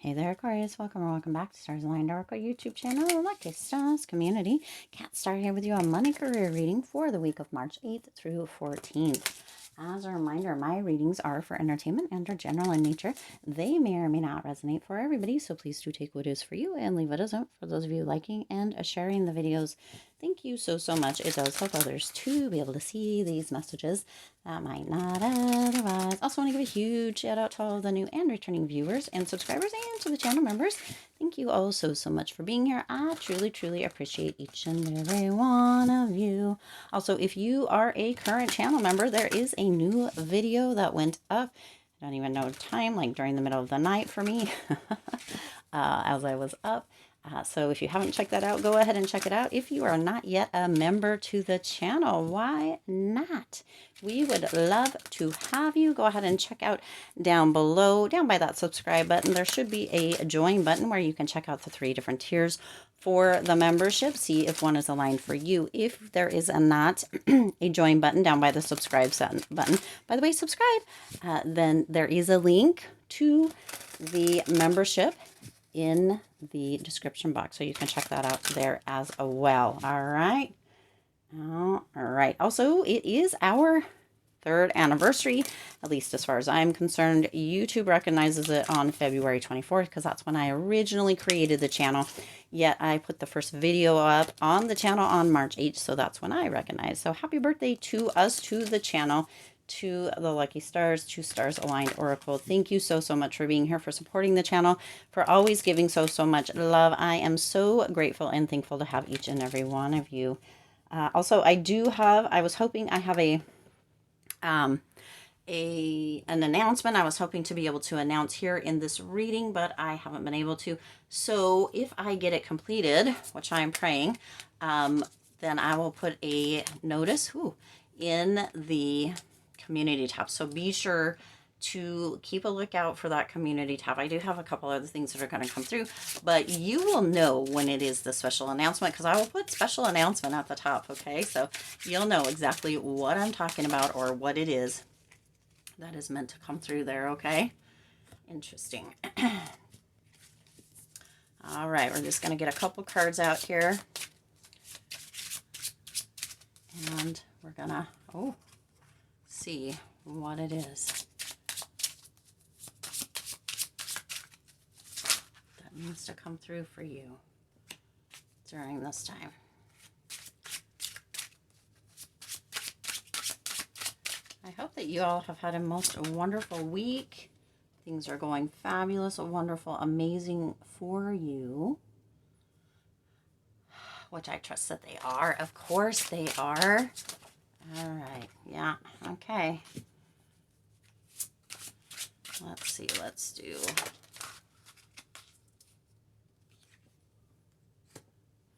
Hey there, Aquarius. Welcome or welcome back to Stars Aligned Oracle YouTube channel, Lucky Stars Community. Cat Star here with you on Money Career reading for the week of March 8th through 14th. As a reminder, my readings are for entertainment and are general in nature. They may or may not resonate for everybody, so please do take what is for you and leave what isn't. For those of you liking and sharing the videos, thank you so much. It does help others to be able to see these messages that might not otherwise. Also want to give a huge shout out to all of the new and returning viewers and subscribers and to the channel members. Thank you all so much for being here. I truly appreciate each and every one of you. Also, if you are a current channel member, there is a new video that went up. I don't even know time, like during the middle of the night for me, as I was up. So if you haven't checked that out, go ahead and check it out. If you are not yet a member to the channel, why not? We would love to have you. Go ahead and check out down below, down by that subscribe button. There should be a join button where you can check out the 3 different tiers for the membership. See if one is aligned for you. If there is not a join button down by the subscribe button, by the way, subscribe, then there is a link to the membership in the description box, so you can check that out there as well. All right. Also, it is our 3rd anniversary, at least as far as I'm concerned. YouTube recognizes it on February 24th because that's when I originally created the channel. Yet I put the first video up on the channel on March 8th, so that's when I recognize. So happy birthday to us, to the channel, to the Lucky Stars, to Stars Aligned Oracle. Thank you so much for being here, for supporting the channel, for always giving so much love. I am so grateful and thankful to have each and every one of you. Also, I was hoping I have an announcement I was hoping to be able to announce here in this reading, but I haven't been able to. So if I get it completed, which I am praying, then I will put a notice in the community tab. So be sure to keep a lookout for that community tab. I do have a couple other things that are going to come through, but you will know when it is the special announcement because I will put special announcement at the top. Okay, so you'll know exactly what I'm talking about or what it is that is meant to come through there. Okay, interesting. All right, we're just going to get a couple cards out here, and we're gonna see what it is that needs to come through for you during this time. I hope that you all have had a most wonderful week. Things are going fabulous, wonderful, amazing for you, which I trust that they are. Of course they are. All right. Yeah. Okay. Let's see. Let's do.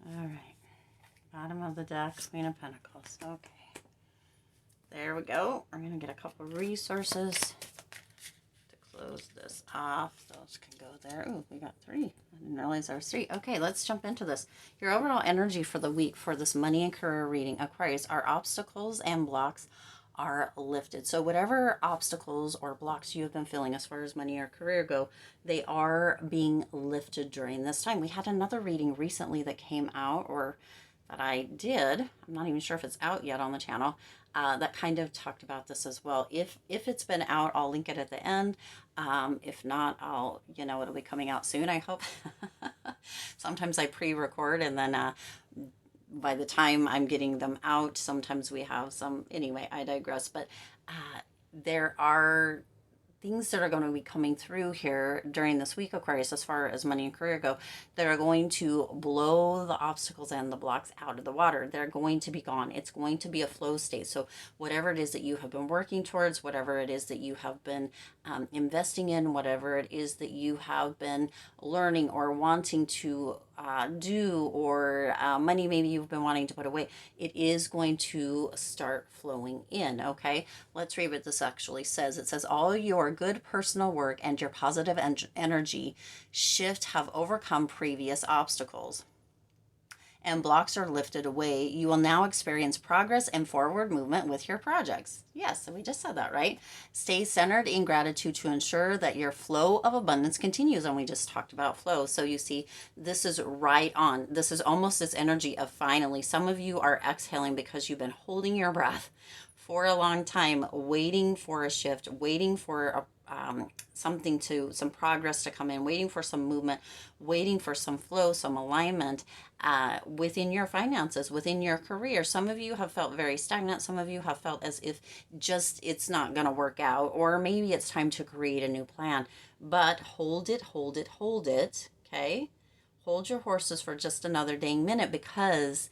All right. Bottom of the deck, Queen of Pentacles. Okay. There we go. I'm going to get a couple resources to close this off. Those can go there. Oh, we got 3. I didn't realize there was 3. Okay, let's jump into this. Your overall energy for the week for this money and career reading, Aquarius, are obstacles and blocks are lifted. So whatever obstacles or blocks you have been feeling as far as money or career go, they are being lifted during this time. We had another reading recently that came out, or that I did. I'm not even sure if it's out yet on the channel. That kind of talked about this as well. If it's been out, I'll link it at the end. If not, it'll be coming out soon, I hope. Sometimes I pre-record and then by the time I'm getting them out, sometimes we have some. Anyway, I digress. But there are things that are going to be coming through here during this week, Aquarius, as far as money and career go, that are going to blow the obstacles and the blocks out of the water. They're going to be gone. It's going to be a flow state. So whatever it is that you have been working towards, whatever it is that you have been investing in, whatever it is that you have been learning or wanting to do, or money maybe you've been wanting to put away, it is going to start flowing in. Okay, let's read what this actually says. It says, all your good personal work and your positive energy shift have overcome previous obstacles and blocks are lifted away. You will now experience progress and forward movement with your projects. Yes, we just said that, right? Stay centered in gratitude to ensure that your flow of abundance continues. And we just talked about flow. So you see, this is right on. This is almost this energy of finally. Some of you are exhaling because you've been holding your breath for a long time, waiting for a shift, waiting for some progress to come in, waiting for some movement, waiting for some flow, some alignment within your finances, within your career. Some of you have felt very stagnant. Some of you have felt as if just it's not going to work out, or maybe it's time to create a new plan. But hold it, hold it, hold it. Okay. Hold your horses for just another dang minute, because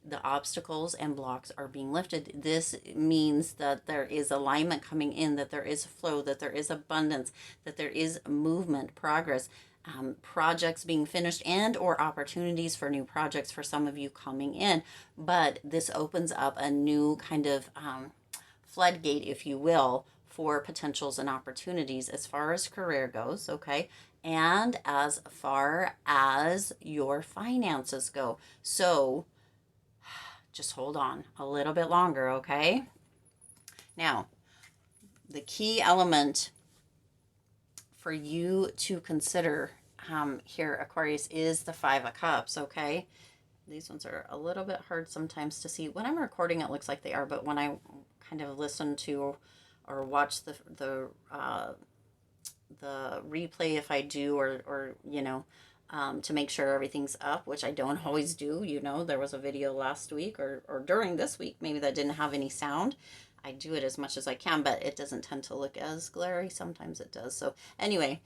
the obstacles and blocks are being lifted. This means that there is alignment coming in, that there is flow, that there is abundance, that there is movement, progress, projects being finished, and or opportunities for new projects for some of you coming in. But this opens up a new kind of floodgate, if you will, for potentials and opportunities as far as career goes, okay? And as far as your finances go. So just hold on a little bit longer, okay? Now, the key element for you to consider here, Aquarius, is the Five of Cups, okay? These ones are a little bit hard sometimes to see. When I'm recording, it looks like they are, but when I kind of listen to or watch the replay, if I do, or you know, to make sure everything's up, which I don't always do. You know, there was a video last week or during this week, maybe that didn't have any sound. I do it as much as I can, but it doesn't tend to look as glary. Sometimes it does. So anyway,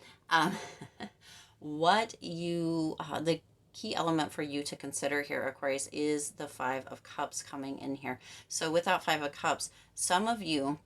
the key element for you to consider here, Aquarius, is the Five of Cups coming in here. So with that Five of Cups, some of you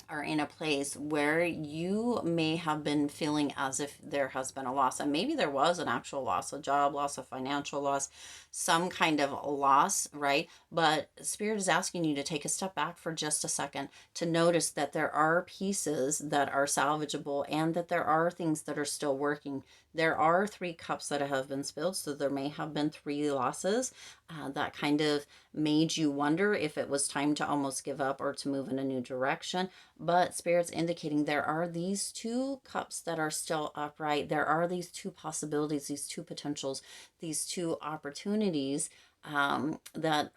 are in a place where you may have been feeling as if there has been a loss, and maybe there was an actual loss, a job loss, a financial loss, some kind of loss, right? But Spirit is asking you to take a step back for just a second to notice that there are pieces that are salvageable, and that there are things that are still working. There are 3 cups that have been spilled, so there may have been 3 losses that kind of made you wonder if it was time to almost give up or to move in a new direction. But Spirit's indicating there are these 2 cups that are still upright. There are these 2 possibilities, these 2 potentials, these 2 opportunities that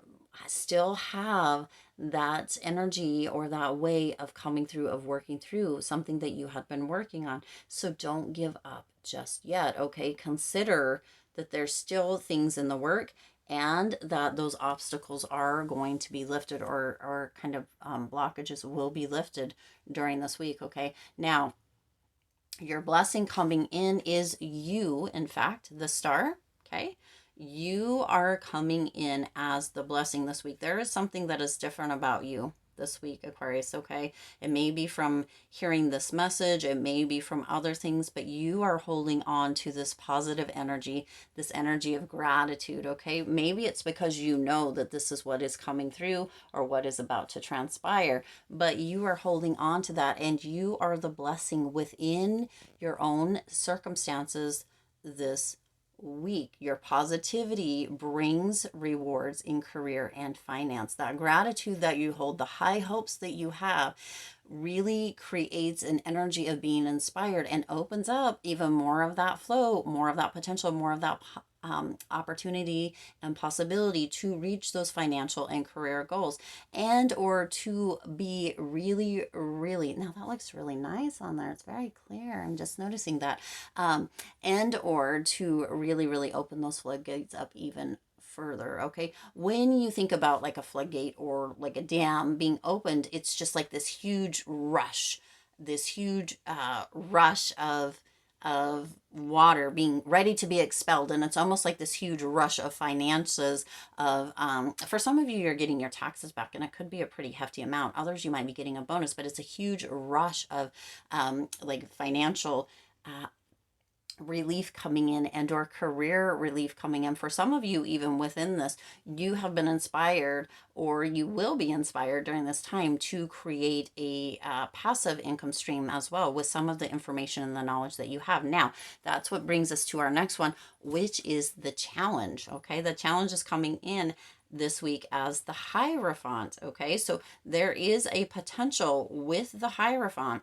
still have that energy or that way of coming through, of working through something that you had been working on. So don't give up just yet, okay? Consider that there's still things in the work, and that those obstacles are going to be lifted, or kind of blockages will be lifted during this week, okay? Now, your blessing coming in is you, in fact, the star, okay? You are coming in as the blessing this week. There is something that is different about you this week, Aquarius, okay? It may be from hearing this message, it may be from other things, but you are holding on to this positive energy, this energy of gratitude, okay? Maybe it's because you know that this is what is coming through or what is about to transpire, but you are holding on to that, and you are the blessing within your own circumstances this week. Your positivity brings rewards in career and finance. That gratitude that you hold, the high hopes that you have, really creates an energy of being inspired and opens up even more of that flow, more of that potential, more of that opportunity and possibility to reach those financial and career goals, and or to be really, now that looks really nice on there, it's very clear, I'm just noticing that, and or to really open those floodgates up even further, okay? When you think about like a floodgate or like a dam being opened, it's just like this huge rush, of water being ready to be expelled, and it's almost like this huge rush of finances of for some of you, you're getting your taxes back, and it could be a pretty hefty amount. Others, you might be getting a bonus, but it's a huge rush of like financial relief coming in and or career relief coming in. For some of you, even within this, you have been inspired or you will be inspired during this time to create a passive income stream as well with some of the information and the knowledge that you have. Now, that's what brings us to our next one, which is the challenge. Okay, the challenge is coming in this week as the Hierophant. Okay, so there is a potential with the Hierophant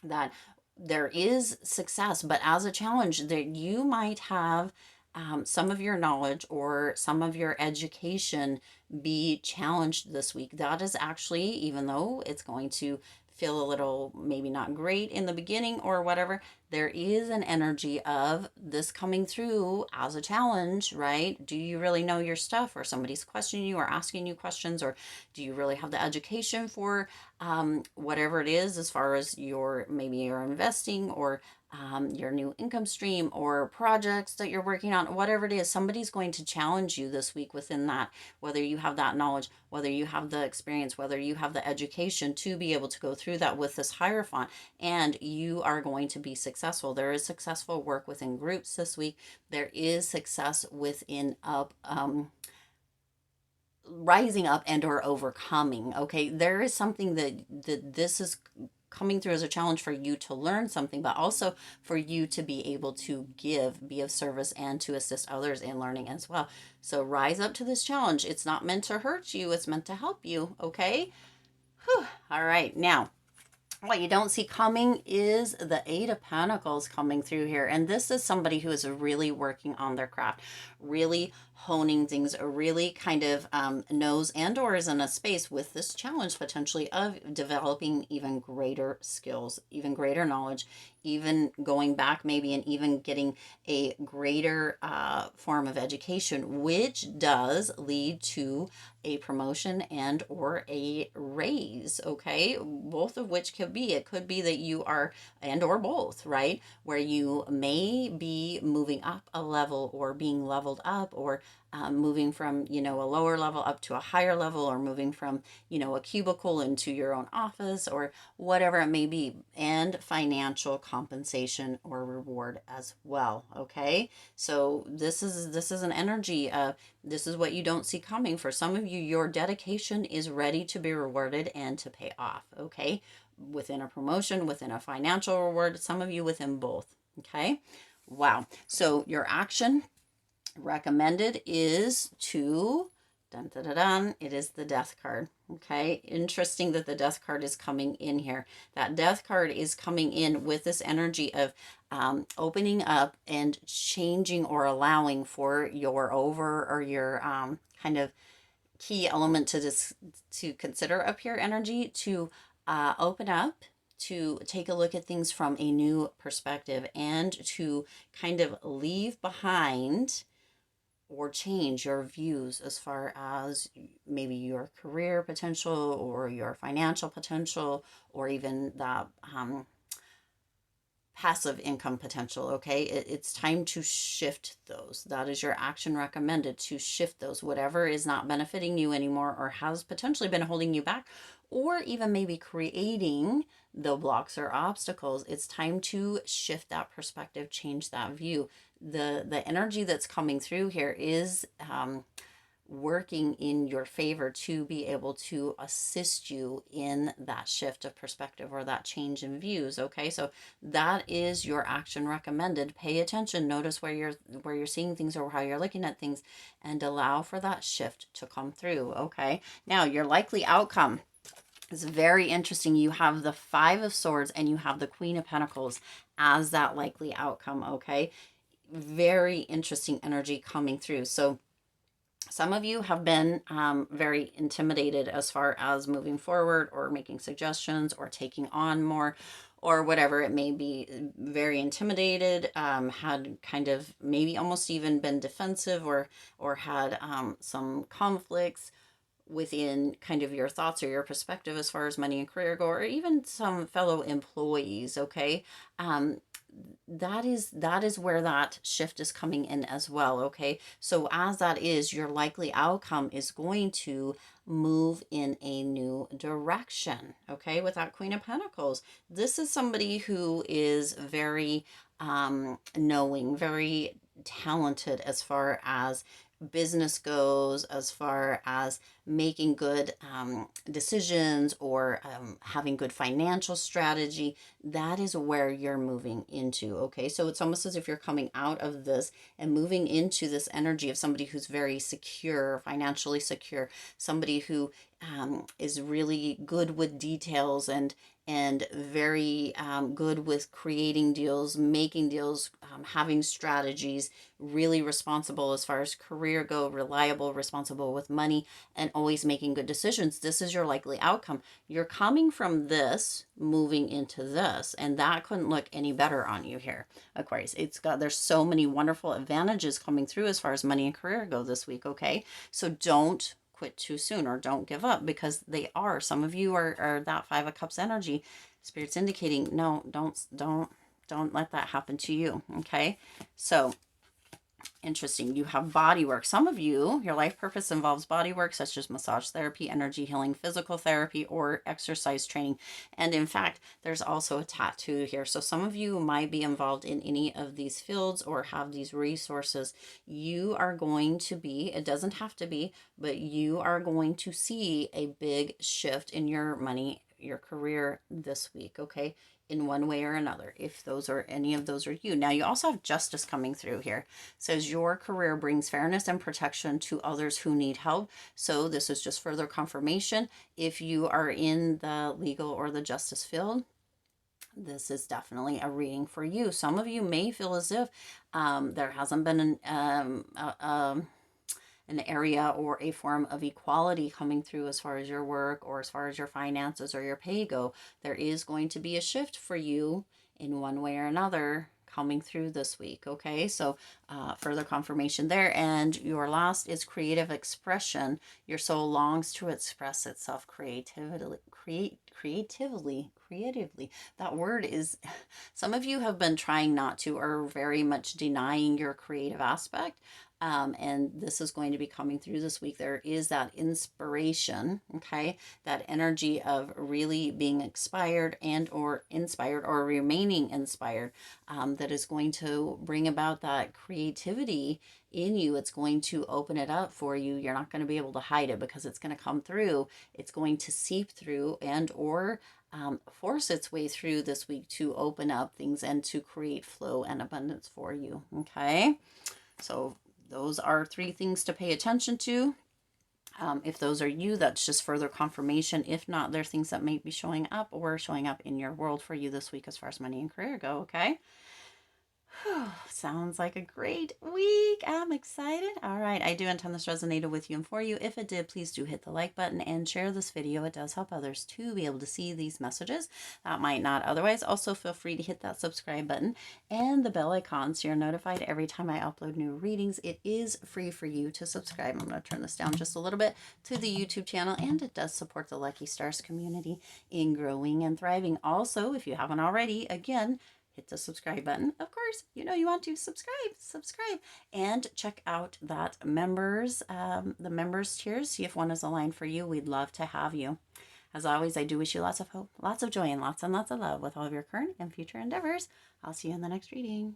that there is success, but as a challenge that you might have some of your knowledge or some of your education be challenged this week. That is actually, even though it's going to feel a little maybe not great in the beginning or whatever, there is an energy of this coming through as a challenge, right? Do you really know your stuff, or somebody's questioning you or asking you questions, or do you really have the education for whatever it is, as far as your, maybe you're investing, or your new income stream or projects that you're working on, whatever it is, somebody's going to challenge you this week within that, whether you have that knowledge, whether you have the experience, whether you have the education to be able to go through that with this Hierophant, and you are going to be successful. There is successful work within groups this week. There is success within rising up and or overcoming. Okay, there is something that this is coming through as a challenge for you to learn something, but also for you to be able to give, be of service, and to assist others in learning as well. So rise up to this challenge. It's not meant to hurt you, it's meant to help you. Okay. Whew. All right, now what you don't see coming is the Eight of Pentacles coming through here. And this is somebody who is really working on their craft, really honing things, really kind of knows and or is in a space with this challenge potentially of developing even greater skills, even greater knowledge, even going back maybe and even getting a greater form of education, which does lead to a promotion and or a raise. Okay, both of which could be, it could be that you are, and or both, right, where you may be moving up a level or being leveled up, or moving from, you know, a lower level up to a higher level, or moving from, you know, a cubicle into your own office, or whatever it may be, and financial compensation or reward as well. Okay, so this is an energy of, this is what you don't see coming. For some of you, your dedication is ready to be rewarded and to pay off. Okay, within a promotion, within a financial reward, some of you within both. Okay, wow. So your action recommended is to, dun, dun, dun, dun, it is the Death card. Okay, interesting that the Death card is coming in here. That Death card is coming in with this energy of opening up and changing or allowing for your or your kind of key element to this to consider up here energy to open up, to take a look at things from a new perspective, and to kind of leave behind or change your views as far as maybe your career potential or your financial potential, or even the passive income potential. Okay, it's time to shift those. That is your action recommended, to shift those, whatever is not benefiting you anymore or has potentially been holding you back, or even maybe creating the blocks or obstacles. It's time to shift that perspective, change that view. The energy that's coming through here is working in your favor to be able to assist you in that shift of perspective or that change in views. Okay, so that is your action recommended. Pay attention, notice where you're seeing things or how you're looking at things, and allow for that shift to come through. Okay, now your likely outcome is very interesting. You have the Five of Swords and you have the Queen of Pentacles as that likely outcome. Okay, very interesting energy coming through. So some of you have been very intimidated as far as moving forward or making suggestions or taking on more or whatever it may be. Very intimidated, had kind of maybe almost even been defensive, or had some conflicts within kind of your thoughts or your perspective as far as money and career go, or even some fellow employees. Okay, that is where that shift is coming in as well. Okay, so as that is, your likely outcome is going to move in a new direction. Okay, with that Queen of Pentacles, this is somebody who is very knowing, very talented as far as business goes, as far as making good decisions, or having good financial strategy. That is where you're moving into. Okay, so it's almost as if you're coming out of this and moving into this energy of somebody who's very secure, financially secure, somebody who is really good with details, and very good with creating deals, making deals, having strategies, really responsible as far as career go, reliable, responsible with money, and always making good decisions. This is your likely outcome. You're coming from this, moving into this, and that couldn't look any better on you here, Aquarius. There's so many wonderful advantages coming through as far as money and career go this week. Okay, so don't quit too soon, or don't give up, because some of you are that Five of Cups energy. Spirit's indicating, no, don't let that happen to you. Okay, so interesting. You have body work. Some of you, your life purpose involves body work, such as massage therapy, energy healing, physical therapy, or exercise training. And in fact, there's also a tattoo here. So some of you might be involved in any of these fields or have these resources. You are going to be, it doesn't have to be, but you are going to see a big shift in your money, your career this week. Okay, in one way or another, if those are any of those are you. Now you also have justice coming through here. It says your career brings fairness and protection to others who need help. So this is just further confirmation. If you are in the legal or the justice field, this is definitely a reading for you. Some of you may feel as if there hasn't been an area or a form of equality coming through as far as your work or as far as your finances or your pay go. There is going to be a shift for you in one way or another coming through this week. Okay, so further confirmation there. And your last is creative expression. Your soul longs to express itself creatively. That word is, some of you have been trying not to, or very much denying your creative aspect. And this is going to be coming through this week. There is that inspiration, okay, that energy of really being inspired or remaining inspired, that is going to bring about that creativity in you. It's going to open it up for you. You're not going to be able to hide it, because it's going to come through. It's going to seep through and or force its way through this week to open up things and to create flow and abundance for you. Okay, so those are 3 things to pay attention to. If those are you, that's just further confirmation. If not, there are things that may be showing up in your world for you this week as far as money and career go. Okay. Sounds like a great week. I'm excited. All right. I do intend this resonated with you and for you. If it did, please do hit the like button and share this video. It does help others to be able to see these messages that might not otherwise. Also, feel free to hit that subscribe button and the bell icon so you're notified every time I upload new readings. It is free for you to subscribe. I'm going to turn this down just a little bit to the YouTube channel, and it does support the Lucky Stars community in growing and thriving. Also, if you haven't already, again, hit the subscribe button. Of course, you want to subscribe, and check out that the members tiers. See if one is aligned for you. We'd love to have you. As always, I do wish you lots of hope, lots of joy, and lots of love with all of your current and future endeavors. I'll see you in the next reading.